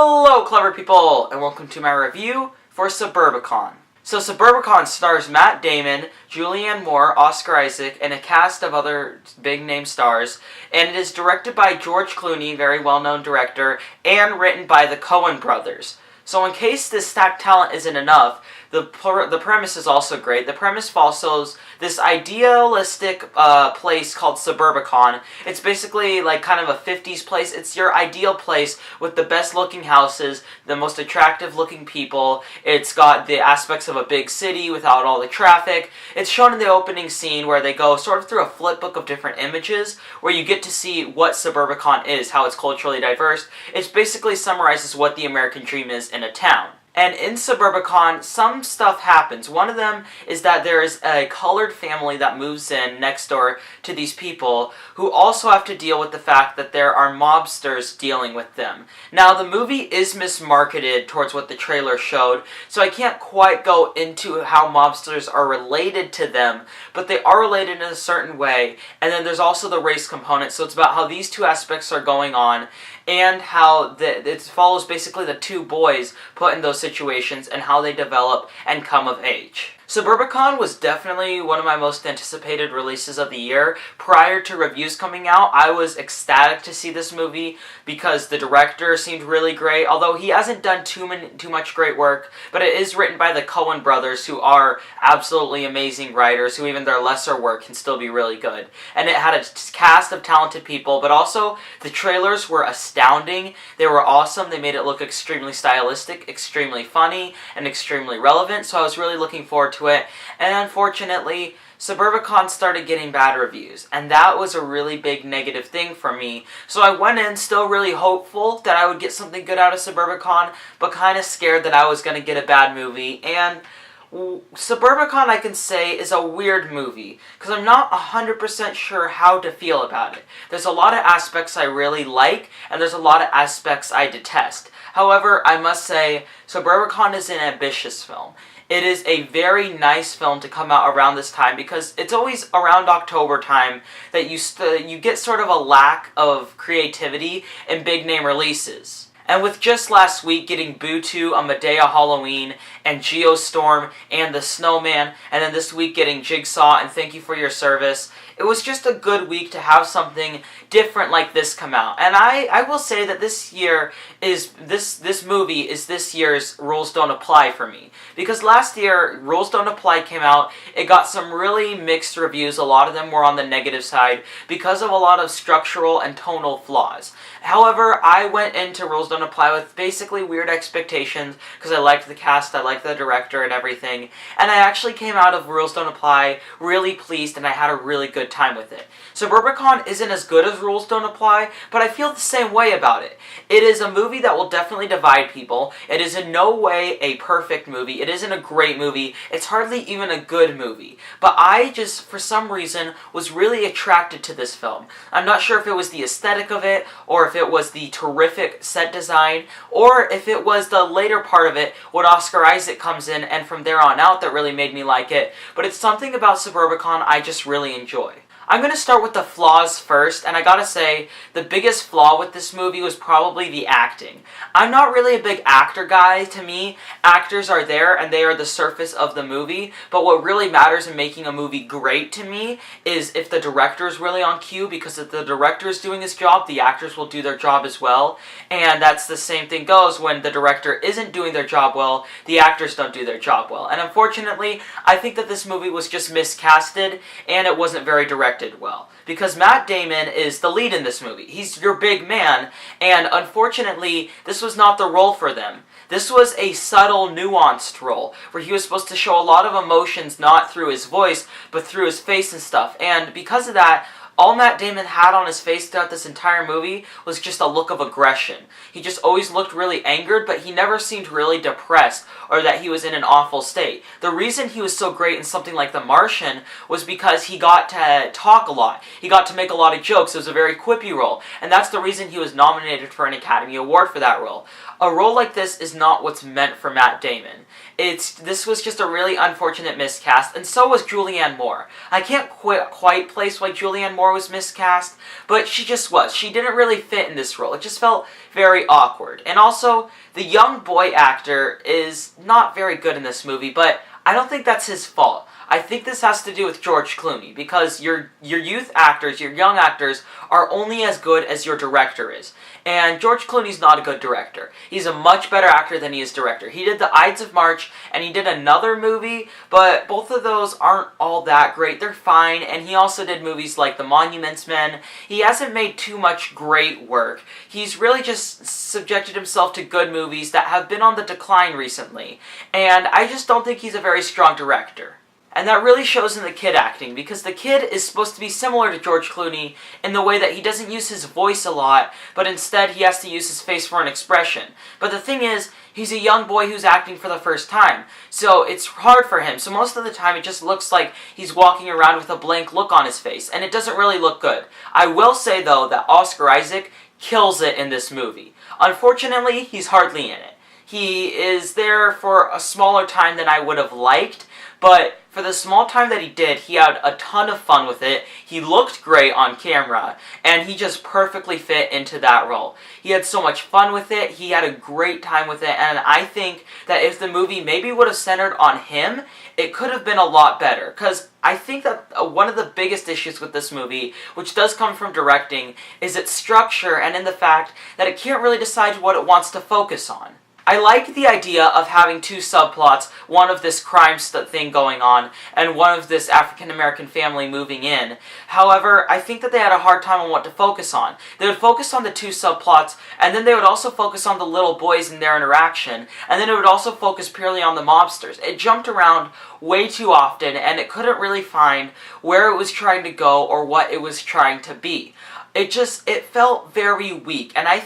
Hello, clever people, and welcome to my review for Suburbicon. So Suburbicon stars Matt Damon, Julianne Moore, Oscar Isaac, and a cast of other big-name stars, and it is directed by George Clooney, very well-known director, and written by the Coen brothers. So in case this stacked talent isn't enough, the premise is also great. The premise follows this idealistic place called Suburbicon. It's basically like kind of a 50s place. It's your ideal place with the best looking houses, the most attractive looking people. It's got the aspects of a big city without all the traffic. It's shown in the opening scene where they go sort of through a flip book of different images where you get to see what Suburbicon is, how it's culturally diverse. It basically summarizes what the American dream is in a town. And in Suburbicon, some stuff happens. One of them is that there is a colored family that moves in next door to these people who also have to deal with the fact that there are mobsters dealing with them. Now, the movie is mismarketed towards what the trailer showed, so I can't quite go into how mobsters are related to them, but they are related in a certain way. And then there's also the race component, so it's about how these two aspects are going on, and how it follows basically the two boys put in those situations and how they develop and come of age. Suburbicon was definitely one of my most anticipated releases of the year. Prior to reviews coming out, I was ecstatic to see this movie because the director seemed really great, although he hasn't done too much great work, but it is written by the Coen brothers, who are absolutely amazing writers, who even their lesser work can still be really good. And it had a cast of talented people, but also the trailers were astounding. They were awesome. They made it look extremely stylistic, extremely funny, and extremely relevant, so I was really looking forward to it. And unfortunately, Suburbicon started getting bad reviews, and that was a really big negative thing for me. So I went in still really hopeful that I would get something good out of Suburbicon, but kind of scared that I was going to get a bad movie. And Suburbicon, I can say, is a weird movie, because I'm not 100% sure how to feel about it. There's a lot of aspects I really like, and there's a lot of aspects I detest. However, I must say, Suburbicon is an ambitious film. It is a very nice film to come out around this time, because it's always around October time that you get sort of a lack of creativity in big name releases. And with just last week getting Boo 2, A Medea Halloween, and Geostorm, and The Snowman, and then this week getting Jigsaw and Thank You for Your Service, it was just a good week to have something different like this come out. And I will say that this movie is this year's Rules Don't Apply for me. Because last year, Rules Don't Apply came out, it got some really mixed reviews, a lot of them were on the negative side, because of a lot of structural and tonal flaws. However, I went into Rules Don't Apply with basically weird expectations, because I liked the cast, I liked the director and everything, and I actually came out of Rules Don't Apply really pleased, and I had a really good time with it. Suburbicon isn't as good as Rules Don't Apply, but I feel the same way about it. It is a movie that will definitely divide people. It is in no way a perfect movie. It isn't a great movie. It's hardly even a good movie. But I just, for some reason, was really attracted to this film. I'm not sure if it was the aesthetic of it, or if it was the terrific set design, or if it was the later part of it, when Oscar Isaac comes in, and from there on out that really made me like it. But it's something about Suburbicon I just really enjoy. I'm going to start with the flaws first, and I gotta say, the biggest flaw with this movie was probably the acting. I'm not really a big actor guy. To me, actors are there and they are the surface of the movie, but what really matters in making a movie great to me is if the director is really on cue, because if the director is doing his job, the actors will do their job as well, and that's the same thing goes when the director isn't doing their job well, the actors don't do their job well. And unfortunately, I think that this movie was just miscasted, and it wasn't very directed well. Because Matt Damon is the lead in this movie. He's your big man, and unfortunately, this was not the role for them. This was a subtle, nuanced role, where he was supposed to show a lot of emotions not through his voice, but through his face and stuff. And because of that, all Matt Damon had on his face throughout this entire movie was just a look of aggression. He just always looked really angered, but he never seemed really depressed or that he was in an awful state. The reason he was so great in something like The Martian was because he got to talk a lot. He got to make a lot of jokes. It was a very quippy role, and that's the reason he was nominated for an Academy Award for that role. A role like this is not what's meant for Matt Damon. This was just a really unfortunate miscast, and so was Julianne Moore. I can't quite place why Julianne Moore Moore was miscast, but she just was. She didn't really fit in this role. It just felt very awkward. And also, the young boy actor is not very good in this movie, but I don't think that's his fault. I think this has to do with George Clooney, because your youth actors, your young actors, are only as good as your director is. And George Clooney's not a good director. He's a much better actor than he is director. He did The Ides of March, and he did another movie, but both of those aren't all that great. They're fine, and he also did movies like The Monuments Men. He hasn't made too much great work. He's really just subjected himself to good movies that have been on the decline recently, and I just don't think he's a very strong director. And that really shows in the kid acting, because the kid is supposed to be similar to George Clooney in the way that he doesn't use his voice a lot, but instead he has to use his face for an expression. But the thing is, he's a young boy who's acting for the first time, so it's hard for him. So most of the time it just looks like he's walking around with a blank look on his face, and it doesn't really look good. I will say, though, that Oscar Isaac kills it in this movie. Unfortunately, he's hardly in it. He is there for a smaller time than I would have liked, but for the small time that he did, he had a ton of fun with it. He looked great on camera, and he just perfectly fit into that role. He had so much fun with it, he had a great time with it, and I think that if the movie maybe would have centered on him, it could have been a lot better. Because I think that one of the biggest issues with this movie, which does come from directing, is its structure and in the fact that it can't really decide what it wants to focus on. I like the idea of having two subplots, one of this crime thing going on, and one of this African-American family moving in. However, I think that they had a hard time on what to focus on. They would focus on the two subplots, and then they would also focus on the little boys and their interaction, and then it would also focus purely on the mobsters. It jumped around way too often, and it couldn't really find where it was trying to go or what it was trying to be. It felt very weak, and I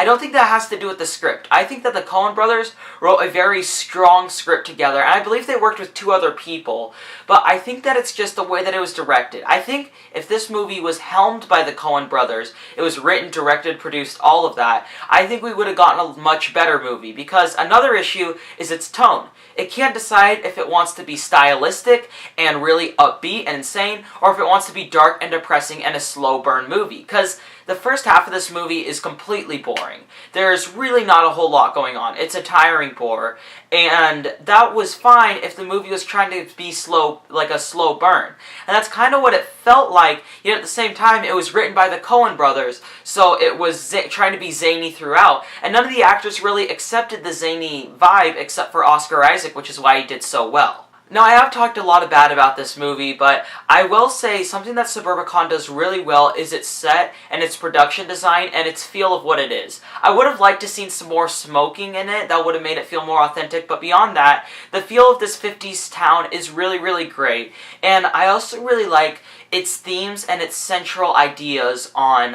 don't think that has to do with the script. I think that the Coen brothers wrote a very strong script together, and I believe they worked with two other people, but I think that it's just the way that it was directed. I think if this movie was helmed by the Coen brothers, it was written, directed, produced, all of that, I think we would have gotten a much better movie, because another issue is its tone. It can't decide if it wants to be stylistic and really upbeat and insane, or if it wants to be dark and depressing and a slow burn movie. Because the first half of this movie is completely boring. There's really not a whole lot going on. It's a tiring bore, and that was fine if the movie was trying to be slow, like a slow burn. And that's kind of what it felt like, yet at the same time it was written by the Coen brothers, so it was trying to be zany throughout. And none of the actors really accepted the zany vibe except for Oscar Isaac, which is why he did so well. Now, I have talked a lot of bad about this movie, but I will say something that Suburbicon does really well is its set and its production design and its feel of what it is. I would have liked to seen some more smoking in it. That would have made it feel more authentic, but beyond that, the feel of this 50s town is really, really great. And I also really like its themes and its central ideas on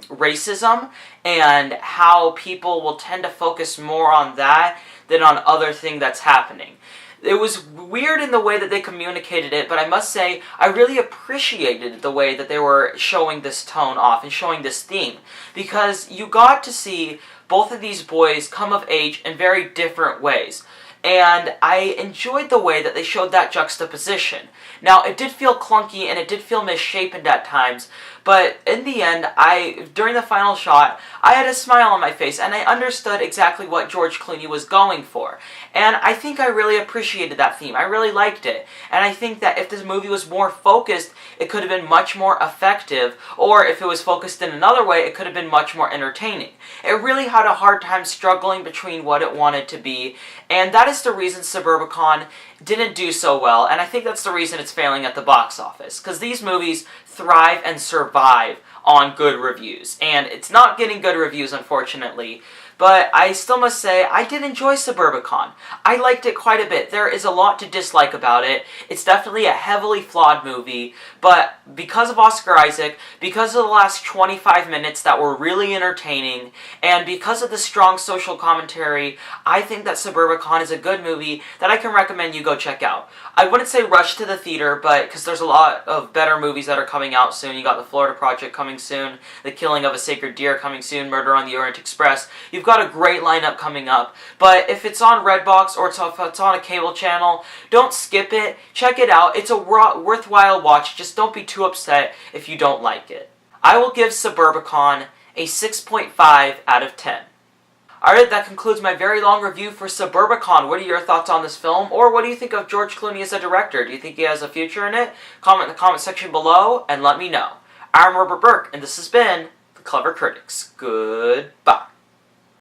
racism and how people will tend to focus more on that than on other thing that's happening. It was weird in the way that they communicated it, but I must say, I really appreciated the way that they were showing this tone off and showing this theme. Because you got to see both of these boys come of age in very different ways. And I enjoyed the way that they showed that juxtaposition. Now, it did feel clunky and it did feel misshapen at times, but in the end, during the final shot, I had a smile on my face and I understood exactly what George Clooney was going for. And I think I really appreciated that theme. I really liked it. And I think that if this movie was more focused, it could have been much more effective, or if it was focused in another way, it could have been much more entertaining. It really had a hard time struggling between what it wanted to be, and that is the reason Suburbicon didn't do so well, and I think that's the reason it's failing at the box office, because these movies thrive and survive on good reviews, and it's not getting good reviews, unfortunately. But I still must say, I did enjoy Suburbicon. I liked it quite a bit. There is a lot to dislike about it. It's definitely a heavily flawed movie, but because of Oscar Isaac, because of the last 25 minutes that were really entertaining, and because of the strong social commentary, I think that Suburbicon is a good movie that I can recommend you go check out. I wouldn't say rush to the theater, but because there's a lot of better movies that are coming out soon. You got The Florida Project coming soon, The Killing of a Sacred Deer coming soon, Murder on the Orient Express. You've got got a great lineup coming up. But if it's on Redbox or if it's on a cable channel, don't skip it. Check it out. It's a worthwhile watch. Just don't be too upset if you don't like it. I will give Suburbicon a 6.5 out of 10. Alright, that concludes my very long review for Suburbicon. What are your thoughts on this film? Or what do you think of George Clooney as a director? Do you think he has a future in it? Comment in the comment section below and let me know. I'm Robert Burke, and this has been The Clever Critics. Goodbye.